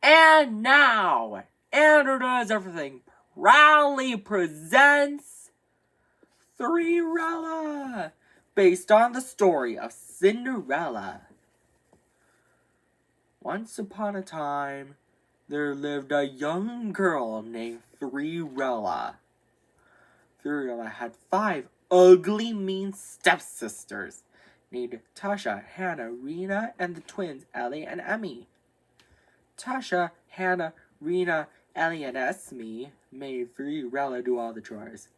And now, Andrew Does Everything proudly presents Cinderella, based on the story of Cinderella. Once upon a time, there lived a young girl named Cinderella. Cinderella had 5 ugly, mean stepsisters named Tasha, Hannah, Rena, and the twins Ellie and Emmy. Tasha, Hannah, Rena, Ellie, and Esme made Cinderella do all the chores.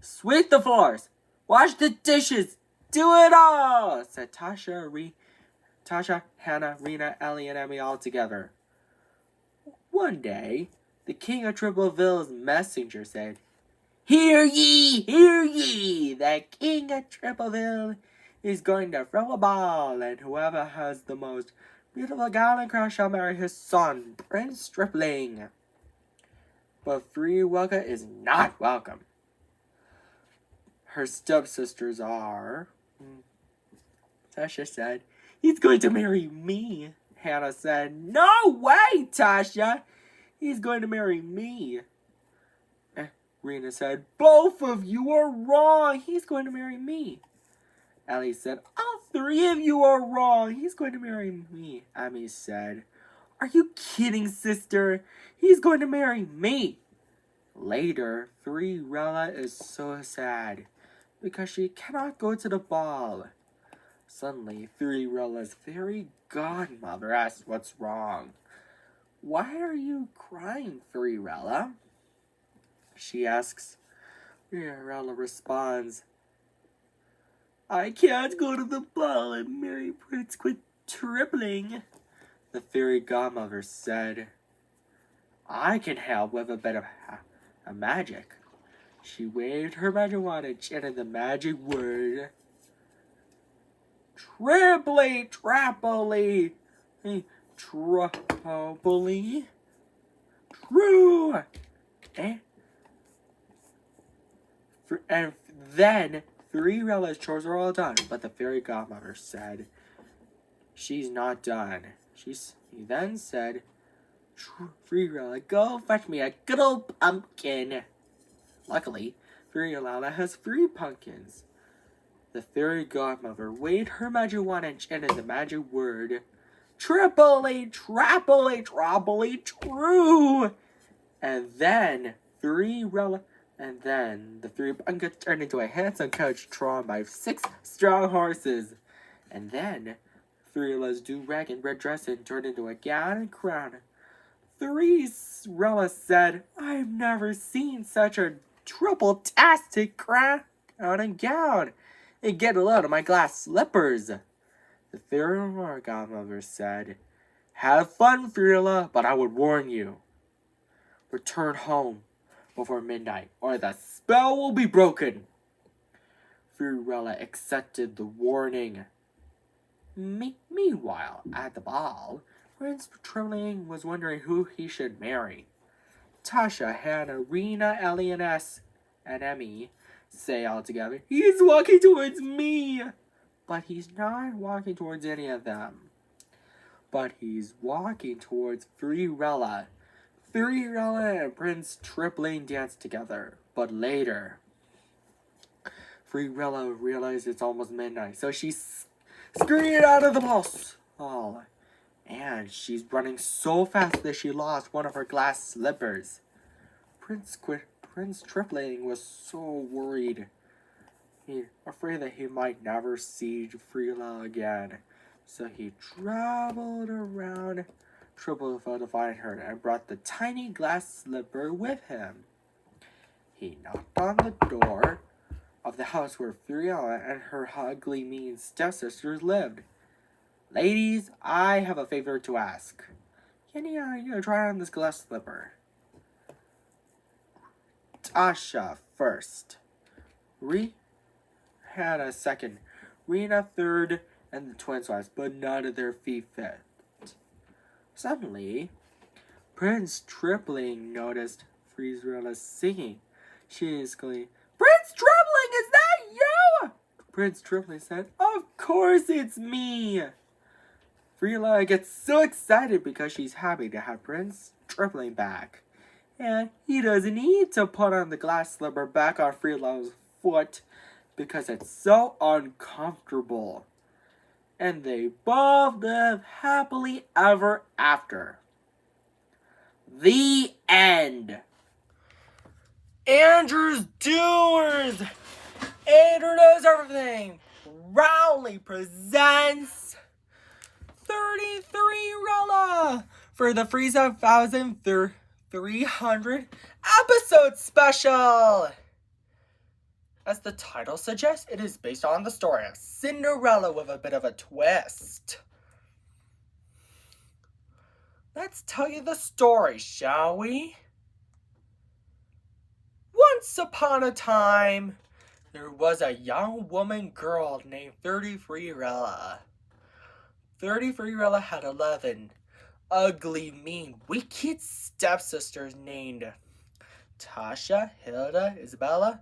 Sweep the floors, wash the dishes, do it all, said Tasha, Hannah, Rena, Ellie, and Emmy all together. One day, the king of Tripleville's messenger said, Hear ye, the king of Tripleville is going to throw a ball, and whoever has the most beautiful gown and crown shall marry his son, Prince Stripling. But Cinderella is not welcome. Her stepsisters are... Tasha said, He's going to marry me. Hannah said, No way, Tasha. He's going to marry me. Rena said, Both of you are wrong. He's going to marry me. Ellie said, All 3 of you are wrong. He's going to marry me. Emmy said, Are you kidding, sister? He's going to marry me. Later, Cinderella is so sad because she cannot go to the ball. Suddenly, Cinderella's fairy godmother asks what's wrong. Why are you crying, Cinderella? She asks. Cinderella responds, I can't go to the ball and marry Prince Stripling. The fairy godmother said, I can help with a bit of magic. She waved her magic wand and chanted the magic word. Triply, trappily, triply, true. And then Cinderella's chores are all done, but the fairy godmother said, She's not done. He then said, Cinderella, go fetch me a good old pumpkin. Luckily, Cinderella has 3 pumpkins. The fairy godmother waved her magic wand and chanted the magic word, Triply, trappily, troppily, true. And then the 3 pumpkins turned into a handsome coach drawn by 6 strong horses. And then Cinderella's do-rag and red dress turned into a gown and crown. Cinderella said, I've never seen such a triple-tastic crown and gown. And get a load of my glass slippers. The fairy godmother said, Have fun, Cinderella, but I would warn you. Return home before midnight, or the spell will be broken. Cinderella accepted the warning. Meanwhile, at the ball, Prince Stripling was wondering who he should marry. Tasha, Hannah, Rena, Ellie, and Emmy say all together, He's walking towards me! But he's not walking towards any of them. But he's walking towards Cinderella. Cinderella and Prince Stripling dance together. But later, Cinderella realized it's almost midnight, so she scurried out of the ball. And she's running so fast that she lost one of her glass slippers. Prince Stripling was so worried. He afraid that he might never see Cinderella again. So he traveled around Tripleville to find her and brought the tiny glass slipper with him. He knocked on the door of the house where Cinderella and her ugly, mean stepsisters lived. Ladies, I have a favor to ask. Can you try on this glass slipper? Tasha first. Hannah second. Rena third, and the twins last, but none of their feet fit. Suddenly, Prince Stripling noticed Cinderella singing. She exclaimed, Prince Stripling, is that you? Prince Stripling said, Of course it's me. Freela gets so excited because she's happy to have Prince Tripling back. And he doesn't need to put on the glass slipper back on Freela's foot because it's so uncomfortable. And they both live happily ever after. The end. Andrew's Doers! Andrew Knows Everything proudly presents 33Rella for the Frieza 1300 episode special. As the title suggests, it is based on the story of Cinderella with a bit of a twist. Let's tell you the story, shall we? Once upon a time, there was a young woman girl named 33Rella. 33Rella had 11 ugly, mean, wicked stepsisters named Tasha, Hilda, Isabella,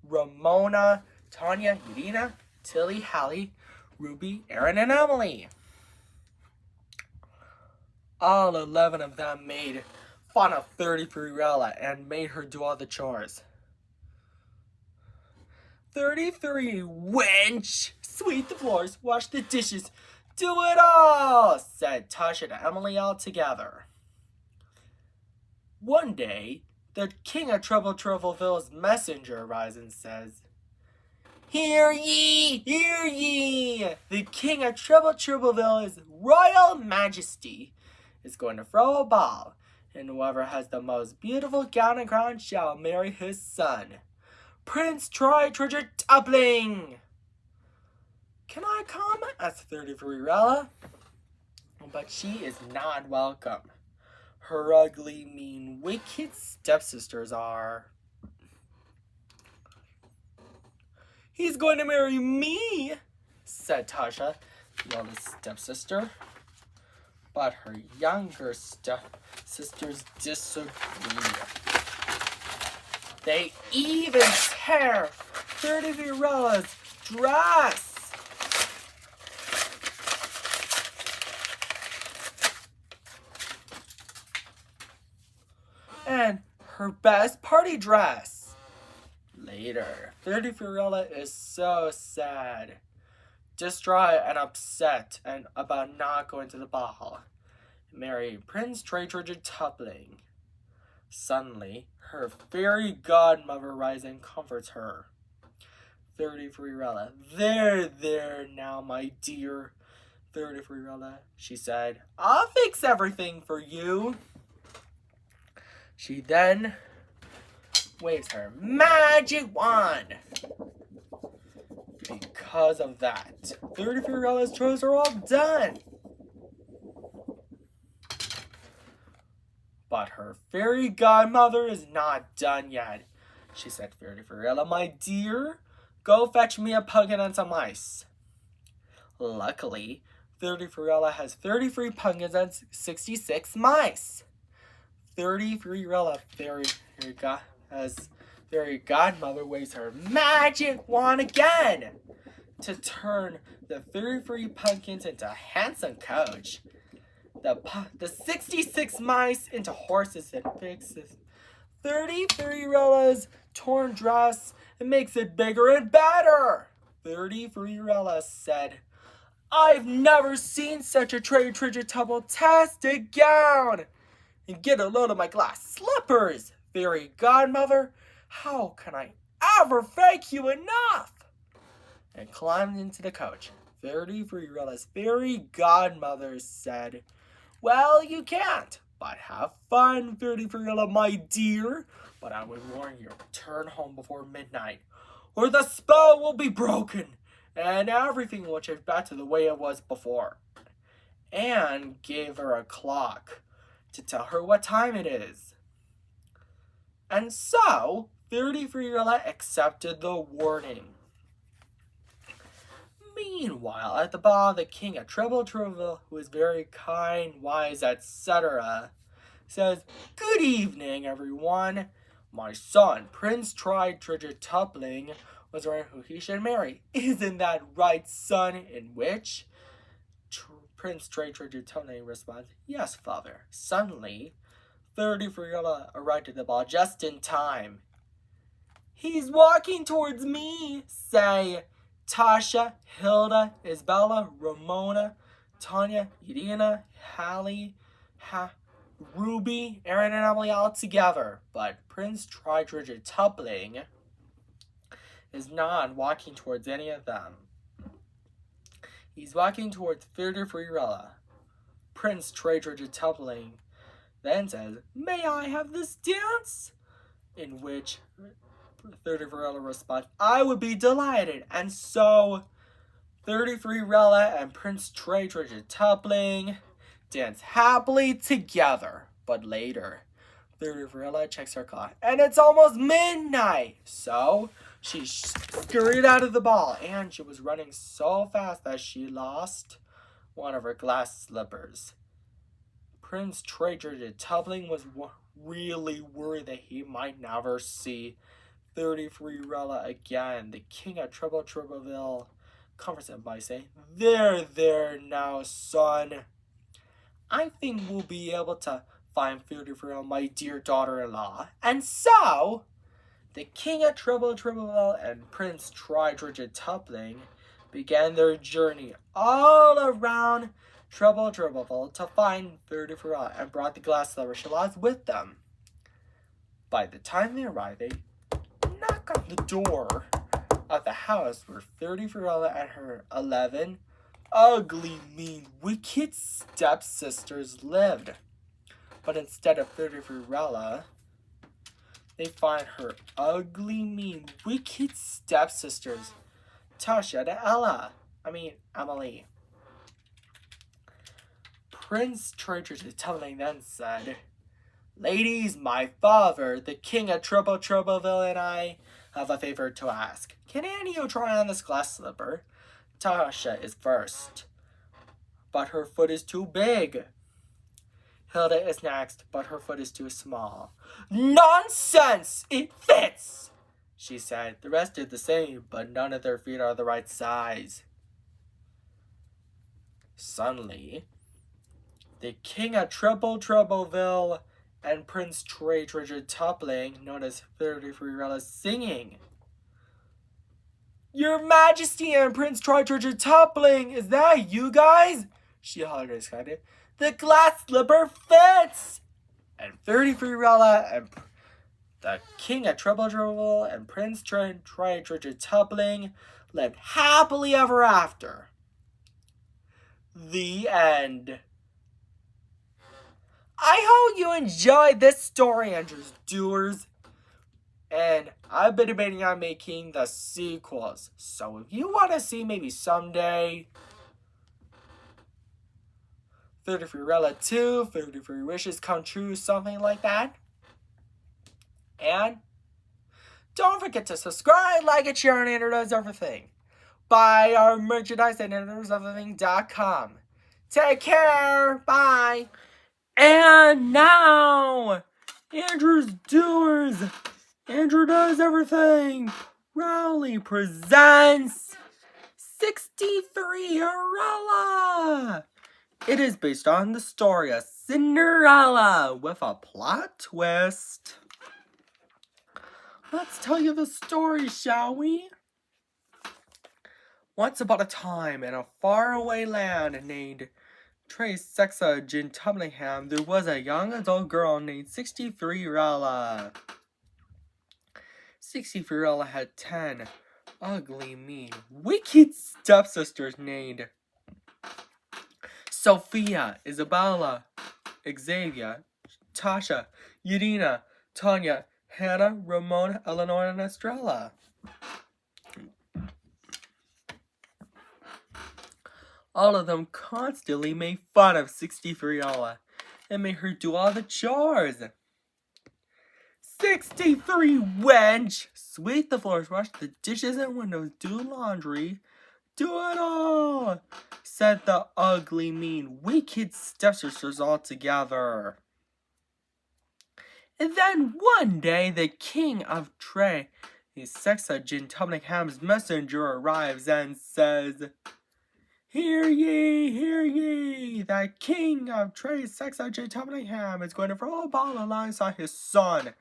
Ramona, Tanya, Irina, Tilly, Hallie, Ruby, Erin, and Emily. All 11 of them made fun of 33Rella and made her do all the chores. 33, wench! Sweep the floors, wash the dishes, do it all, said Tasha to Emily all together. One day, the king of Troubleville's messenger arrives and says, Hear ye! Hear ye! The king of Troubleville's royal majesty is going to throw a ball, and whoever has the most beautiful gown and crown shall marry his son, Prince Treasure Toppling. Can I come? asked 33Rella. But she is not welcome. Her ugly, mean, wicked stepsisters are. He's going to marry me, said Tasha, the oldest stepsister. But her younger stepsisters disagree. They even tear 33Rella's dress. And her best party dress. Later, 33Rella is so sad, distraught and upset about not going to the ball, marrying Prince Treasure Toppling. Suddenly, her fairy godmother rises and comforts her. 33Rella, there now, my dear. 33Rella, she said, I'll fix everything for you. She then waves her magic wand. Because of that, 33Rella's chores are all done. But her fairy godmother is not done yet. She said, 33Rella, my dear, go fetch me a pumpkin and some ice. Luckily, 33Rella has 33 pumpkins and 66 mice. 33Rella, fairy godmother waves her magic wand again to turn the 33 pumpkins into a handsome coach, the 66 mice into horses, and fixes 33Rella's torn dress and makes it bigger and better. 33Rella said, I've never seen such a Treasure Toppling-tastic gown. And get a load of my glass slippers, fairy godmother. How can I ever thank you enough? And climbed into the coach. 33Rella's fairy godmother said, well, you can't, but have fun, 33Rella, my dear. But I would warn you, return home before midnight, or the spell will be broken, and everything will change back to the way it was before. And gave her a clock to tell her what time it is. And so, 33Rella accepted the warning. Meanwhile, at the ball, the king of Troubleville, who is very kind, wise, etc., says, Good evening, everyone. My son, Prince Treasure Toppling, was wondering who he should marry. Isn't that right, son? In which Prince Trey responds, "Yes, father." Suddenly, 30 arrived at the ball just in time. "He's walking towards me," say Tasha, Hilda, Isabella, Ramona, Tanya, Irina, Hallie, Ruby, Aaron, and Emily all together. But Prince Tupling is not walking towards any of them. He's walking towards 30 Prince Tupling then says, "May I have this dance?" In which 30 responds, "I would be delighted." And so 33 and Prince Tupling dance happily together. But later, 30 checks her clock, and it's almost midnight. So she scurried out of the ball, and she was running so fast that she lost one of her glass slippers. Prince Tupling was really worried that he might never see 33 again. The king of Troubleville comforts him by saying, There now, son. I think we'll be able to find 33, my dear daughter-in-law." And so, the king of Troubleville and Prince Tupling began their journey all around Troubleville to find 33 and brought the glass slipper she lost with them. By the time they arrived, they knock on the door of the house where 33 and her 11 ugly, mean, wicked stepsisters lived. But instead of 33 they find her ugly, mean, wicked stepsisters, Tasha and Emily. Prince Tupling then said, "Ladies, my father, the king of Troubleville, and I have a favor to ask. Can any of you try on this glass slipper? Tasha is first, but her foot is too big. Hilda is next, but her foot is too small." "Nonsense! It fits!" she said. The rest did the same, but none of their feet are the right size. Suddenly, the king of Troubleville and Prince Tupling noticed 33 singing. "Your Majesty and Prince Tupling, is that you guys?" she hollered excited. "The glass slipper fits!" And 33 and the king of Troubleville and Prince Tupling lived happily ever after. The end. I hope you enjoyed this story, Andrew's Doers. And I've been debating on making the sequels. So if you want to see maybe someday 33 2, 33 Wishes Come True, something like that. And don't forget to subscribe, like, and share on Andrew Does Everything. Buy our merchandise at AndrewDoesEverything.com. Take care. Bye. And now, Andrew's Doers. Andrew Does Everything proudly presents 63 It is based on the story of Cinderella with a plot twist. Let's tell you the story, shall we? Once upon a time, in a faraway land named Sexa Gintublingham, there was a young adult girl named 63 63 had 10 ugly, mean, wicked stepsisters named Sophia, Isabella, Xavier, Tasha, Irina, Tanya, Hannah, Ramona, Eleanor, and Estrella. All of them constantly made fun of 63 and made her do all the chores. 63 wench! Sweep the floors, wash the dishes and windows, do laundry, do it all! Said the ugly, mean, wicked stepsisters all together. And then one day, the king of Sexa Gintublinham's messenger arrives and says, Hear ye, the king of trade sex agent Tublingham is going to throw a ball alongside his son,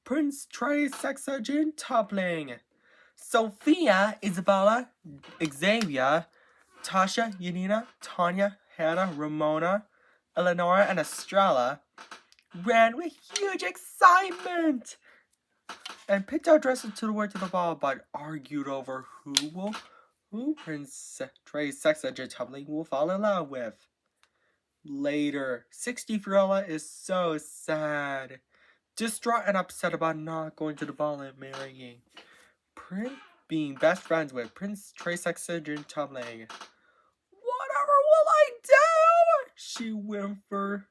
Prince Trade Sex Agent Tubling. Sophia, Isabella, Xavier, Tasha, Yanina, Tanya, Hannah, Ramona, Eleonora, and Estrella ran with huge excitement and picked out dresses to wear to the ball, but argued over who Prince Trey's sex agent Tubling will fall in love with. Later, 60 Fiorella is so sad, distraught and upset about not going to the ball and marrying Prince, being best friends with Prince Trey's sex agent Tubling. Whatever will I do? She whimpered.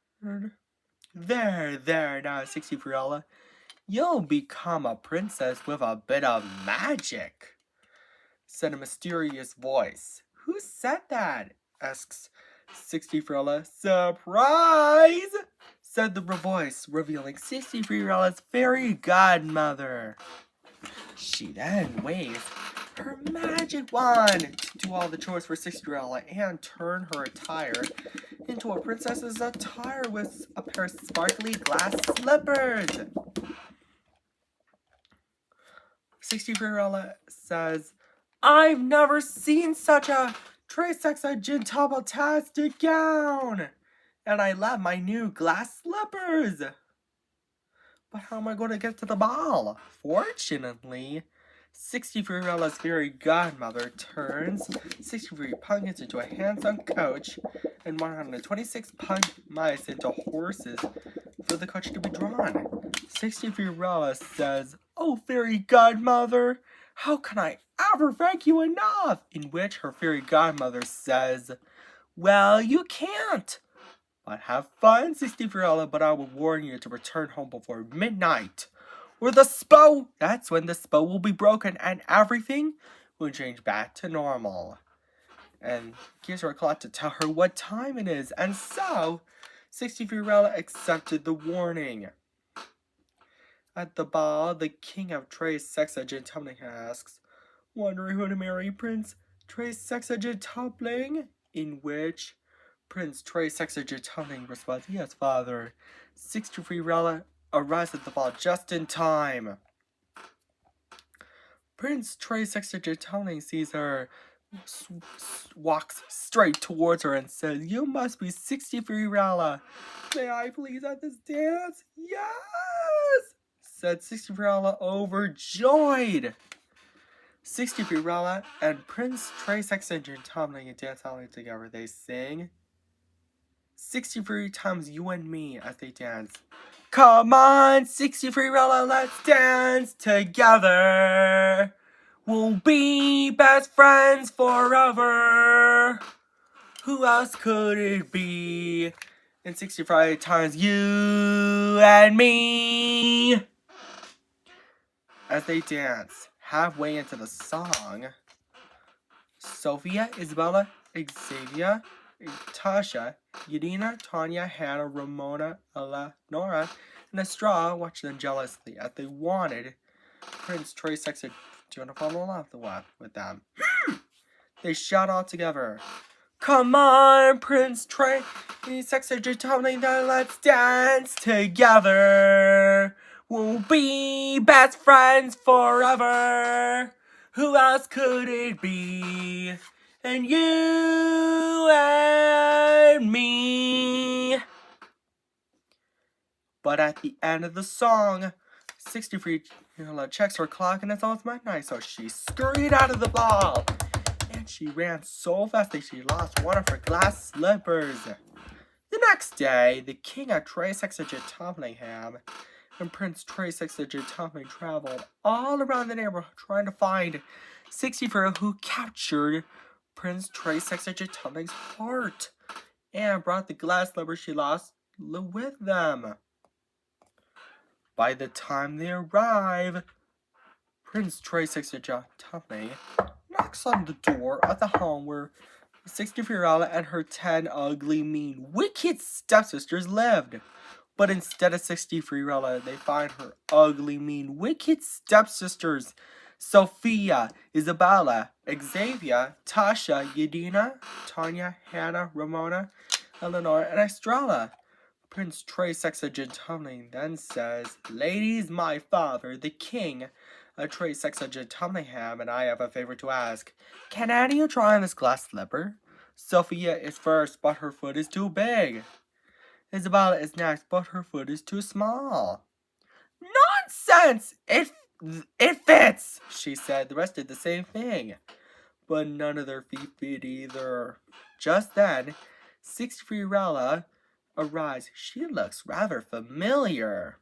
There, now, 60 Fiorella. You'll become a princess with a bit of magic, said a mysterious voice. Who said that? Asks 60 Fiorella. Surprise! Said the voice, revealing 60 Fiorella's fairy godmother. She then waved her magic wand to do all the chores for 60 Fiorella and turn her attire into a princess's attire with a pair of sparkly glass slippers. 60 Fiorella says, I've never seen such a Trey-sex agent-tastic gown, and I love my new glass slippers. But how am I going to get to the ball? Fortunately, 60 Fiorella's fairy godmother turns 63 pumpkins into a handsome coach and 126 mice into horses for the coach to be drawn. 60 Fiorella says, Oh, fairy godmother, how can I ever thank you enough? In which her fairy godmother says, Well, you can't. But have fun, 60 Fiorella, but I will warn you to return home before midnight. Or that's when the spell will be broken and everything will change back to normal. And gives her a clock to tell her what time it is. And so, 60 Fiorella accepted the warning. At the ball, the king of Trey's sex agent Tubling asks, Wondering who to marry, Prince Trey's sex agent Tubling? In which Prince Trey's sex agent Tubling responds, Yes, father. 60 Fiorella arrives at the ball just in time. Prince Trey's sex agent Tubling sees her, walks straight towards her and says, You must be 60 Fiorella. May I please at this dance? Yes! Said 60 Fiorella, overjoyed. 60 Fiorella and Prince Trey's sex agent Tubling and dance all together. They sing 63 times you and me as they dance. Come on, 60 Fiorella, let's dance together. We'll be best friends forever. Who else could it be? And 65 times you and me. As they dance, halfway into the song, Sophia, Isabella, Xavier, Tasha, Yadina, Tanya, Hannah, Ramona, Eleonora, and Estrella watched them jealously as they wanted Prince Trey's sex agent to fall in love with them. They shout all together, Come on, Prince Trey, sex agent Tubling, let's dance together. We'll be best friends forever. Who else could it be? And you and me. But at the end of the song, 63 checks her clock and it's almost midnight, so she scurried out of the ball. And she ran so fast that she lost one of her glass slippers. The next day, the king of Trey's sex agent Tublingham and Prince Trey's sex agent Tubling traveled all around the neighborhood trying to find 60 Fiorella who captured Prince Trey's sex agent Tubling's heart and brought the glass slipper she lost with them. By the time they arrive, Prince Trey's sex agent Tubling knocks on the door of the home where 60 Fiorella and her 10 ugly, mean, wicked stepsisters lived. But instead of 60 Fiorella, they find her ugly, mean, wicked stepsisters Sophia, Isabella, Xavier, Tasha, Yadina, Tanya, Hannah, Ramona, Eleanor, and Estrella. Prince Trey Sexagentumling then says, Ladies, my father, the king, Trey Sexagentumlingham, and I have a favor to ask. Can any of you try on this glass slipper? Sophia is first, but her foot is too big. Isabella is next, but her foot is too small. Nonsense! It fits, she said. The rest did the same thing. But none of their feet fit either. Just then, 63rella arrives. She looks rather familiar.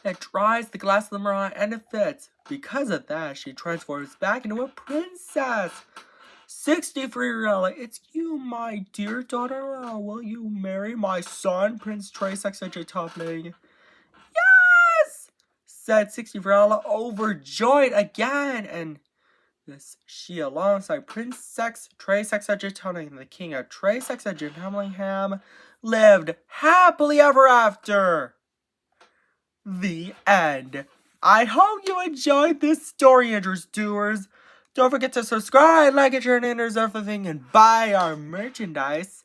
It tries the glass slimmer on and it fits. Because of that, she transforms back into a princess. 63rella, it's you, my dear daughter. Will you marry my son, Prince Trey Sexagentumling? Yes! Said 63rella, overjoyed again. And this she, alongside Prince Trey Sexagentumling and the king of Trey Sexagentumlingham, lived happily ever after. The end. I hope you enjoyed this story, Andrew's Doers. Don't forget to subscribe, like it, share, and Andrew's everything, and buy our merchandise.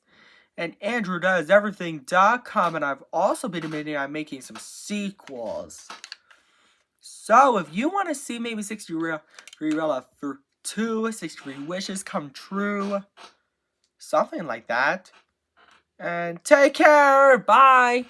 And AndrewDoesEverything.com, and I've also been admitting I'm making some sequels. So if you want to see maybe 63rella 2, 63 wishes come true, something like that. And take care. Bye.